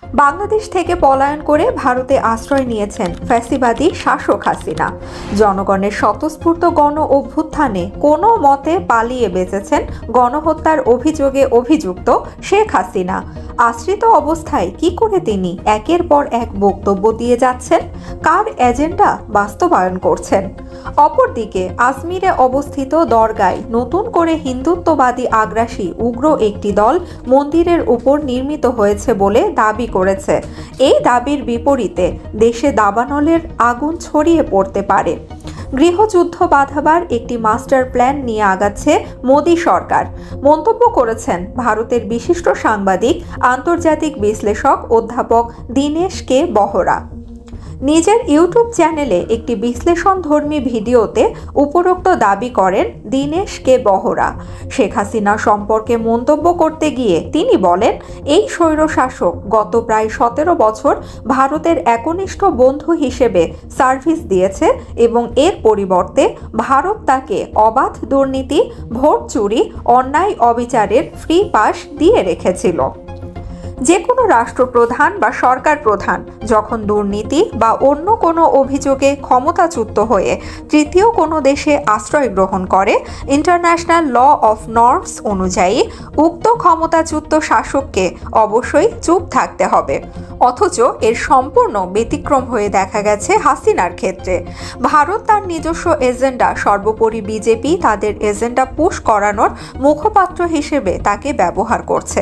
বাংলাদেশ থেকে পলায়ন করে ভারতে আশ্রয় নিয়েছেন ফ্যাসিবাদী শাসক হাসিনা। জনগণের স্বতঃস্ফূর্ত গণ অভ্যুত্থানে কোনো মতে পালিয়ে বেঁচেছেন গণহত্যার অভিযোগে অভিযুক্ত শেখ হাসিনা। আশ্রিত অবস্থায় কি করে তিনি একের পর এক বক্তব্য দিয়ে যাচ্ছেন, কার এজেন্ডা বাস্তবায়ন করছেন? অপরদিকে আজমিরে অবস্থিত দরগায় নতুন করে হিন্দুত্ববাদী আগ্রাসী উগ্র একটি দল মন্দিরের উপর নির্মিত হয়েছে বলে দাবি করেছে। এই দাবির বিপরীতে দেশে দাবানলের আগুন ছড়িয়ে পড়তে পারে। গৃহযুদ্ধ বাঁধাবার একটি মাস্টার প্ল্যান নিয়ে আগাচ্ছে মোদী সরকার, মন্তব্য করেছেন ভারতের বিশিষ্ট সাংবাদিক আন্তর্জাতিক বিশ্লেষক অধ্যাপক দীনেশ কে বহরা। নিজের ইউটিউব চ্যানেলে একটি বিশ্লেষণধর্মী ভিডিওতে উপরোক্ত দাবি করেন দীনেশ কে বহরা। শেখ হাসিনা সম্পর্কে মন্তব্য করতে গিয়ে তিনি বলেন, এই স্বৈরশাসক গত প্রায় 17 বছর ভারতের একনিষ্ঠ বন্ধু হিসেবে সার্ভিস দিয়েছে এবং এর পরিবর্তে ভারত তাকে অবাধ দুর্নীতি, ভোট চুরি, অন্যায় অবিচারের ফ্রি পাস দিয়ে রেখেছিল। যে কোনো রাষ্ট্রপ্রধান বা সরকার প্রধান যখন দুর্নীতি বা অন্য কোনো অভিযোগে ক্ষমতাচ্যুত হয়ে তৃতীয় কোনো দেশে আশ্রয় গ্রহণ করে, ইন্টারন্যাশনাল ল অফ নর্মস অনুযায়ী উক্ত ক্ষমতাচ্যুত শাসককে অবশ্যই চুপ থাকতে হবে। অথচ এর সম্পূর্ণ ব্যতিক্রম হয়ে দেখা গেছে হাসিনার ক্ষেত্রে। ভারত তার নিজস্ব এজেন্ডা, সর্বোপরি বিজেপি তাদের এজেন্ডা পুশ করানোর মুখপাত্র হিসেবে তাকে ব্যবহার করছে।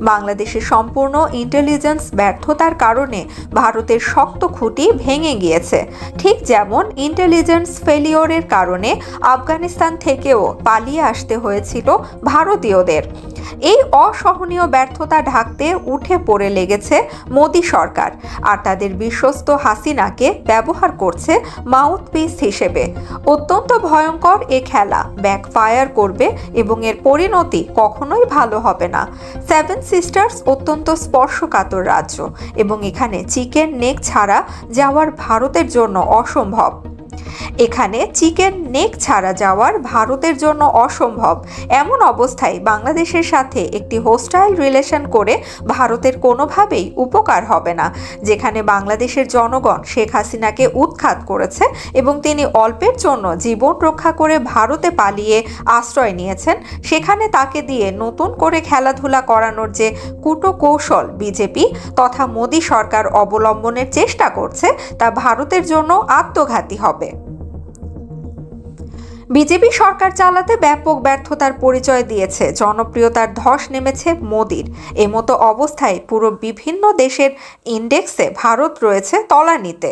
বাংলাদেশের সম্পূর্ণ ইন্টেলিজেন্স ব্যর্থতার কারণে ভারতের শক্ত খুঁটি ভেঙে গিয়েছে, ঠিক যেমন ইন্টেলিজেন্স ফেলিওরের কারণে আফগানিস্তান থেকেও পালিয়ে আসতে হয়েছিল ভারতীয়দের। এই অসহনীয় ব্যর্থতা ঢাকতে উঠে পড়ে লেগেছে মোদী সরকার, আর তাদের বিশ্বস্ত হাসিনাকে ব্যবহার করছে মাউথপিস হিসেবে। অত্যন্ত ভয়ঙ্কর এ খেলা ব্যাকফায়ার করবে এবং এর পরিণতি কখনোই ভালো হবে না। সেভেন সিস্টার্স অত্যন্ত স্পর্শকাতর রাজ্য এবং এখানে চিকেন নেক ছাড়া যাওয়ার ভারতের জন্য অসম্ভব। এমন অবস্থায় বাংলাদেশের সাথে একটি হোস্টাইল রিলেশন করে ভারতের কোনোভাবেই উপকার হবে না। যেখানে বাংলাদেশের জনগণ শেখ হাসিনাকে উৎখাত করেছে এবং তিনি অল্পের জন্য জীবন রক্ষা করে ভারতে পালিয়ে আশ্রয় নিয়েছেন, সেখানে তাকে দিয়ে নতুন করে খেলাধুলা করানোর যে কূটকৌশল বিজেপি তথা মোদী সরকার অবলম্বনের চেষ্টা করছে, তা ভারতের জন্য আত্মঘাতী হবে। বিজেপি সরকার চালাতে ব্যাপক ব্যর্থতার পরিচয় দিয়েছে, জনপ্রিয়তার ধস নেমেছে মোদির। এমতো অবস্থায় পুরো বিভিন্ন দেশের ইন্ডেক্সে ভারত রয়েছে তলানিতে।